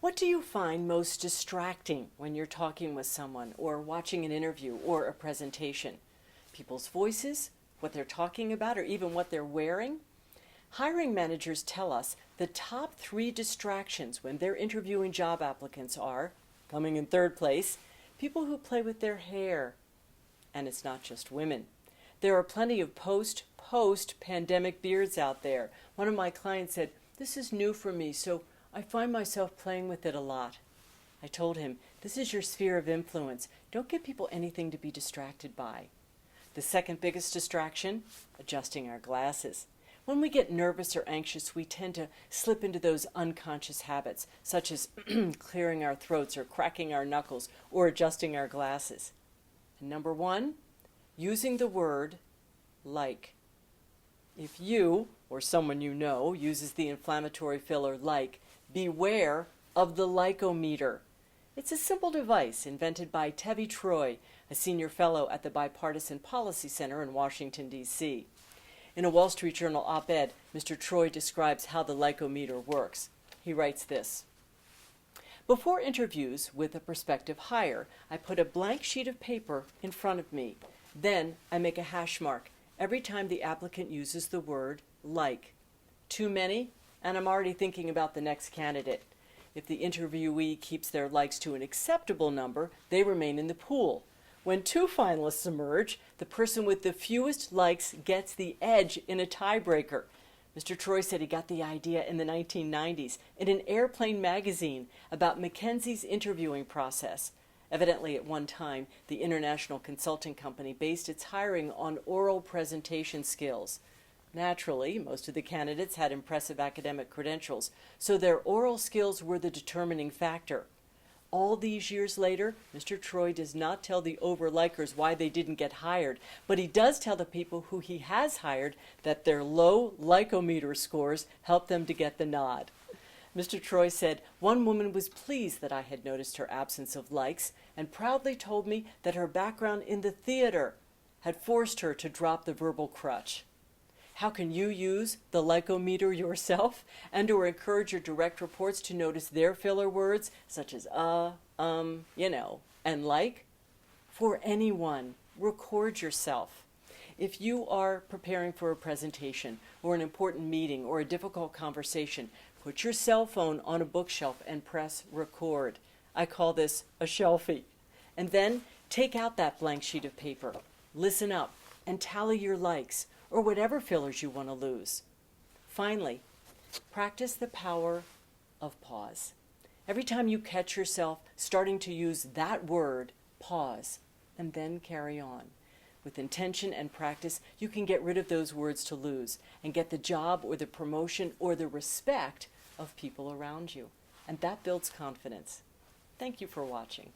What do you find most distracting when you're talking with someone or watching an interview or a presentation? People's voices, what they're talking about, or even what they're wearing? Hiring managers tell us the top 3 distractions when they're interviewing job applicants are, coming in third place, people who play with their hair. And it's not just women. There are plenty of post-pandemic beards out there. One of my clients said, "This is new for me, so I find myself playing with it a lot." I told him, this is your sphere of influence. Don't give people anything to be distracted by. The second biggest distraction, adjusting our glasses. When we get nervous or anxious, we tend to slip into those unconscious habits, such as clearing our throats or cracking our knuckles or adjusting our glasses. And number 1, using the word like. If you, or someone you know, uses the inflammatory filler like, beware of the lycometer. It's a simple device invented by Tevi Troy, a senior fellow at the Bipartisan Policy Center in Washington, D.C. In a Wall Street Journal op-ed, Mr. Troy describes how the lycometer works. He writes this: "Before interviews with a prospective hire, I put a blank sheet of paper in front of me. Then I make a hash mark every time the applicant uses the word like. Too many, and I'm already thinking about the next candidate. If the interviewee keeps their likes to an acceptable number, they remain in the pool. When 2 finalists emerge, the person with the fewest likes gets the edge in a tiebreaker." Mr. Troy said he got the idea in the 1990s in an airplane magazine about McKinsey's interviewing process. Evidently, at one time, the international consulting company based its hiring on oral presentation skills. Naturally, most of the candidates had impressive academic credentials, so their oral skills were the determining factor. All these years later, Mr. Troy does not tell the over-likers why they didn't get hired, but he does tell the people who he has hired that their low lycometer scores helped them to get the nod. Mr. Troy said, "One woman was pleased that I had noticed her absence of likes and proudly told me that her background in the theater had forced her to drop the verbal crutch." How can you use the lycometer yourself and or encourage your direct reports to notice their filler words such as and like? For anyone, record yourself. If you are preparing for a presentation or an important meeting or a difficult conversation, put your cell phone on a bookshelf and press record. I call this a shelfie. And then take out that blank sheet of paper, listen up, and tally your likes, or whatever fillers you want to lose. Finally, practice the power of pause. Every time you catch yourself starting to use that word, pause, and then carry on. With intention and practice, you can get rid of those words to lose and get the job or the promotion or the respect of people around you. And that builds confidence. Thank you for watching.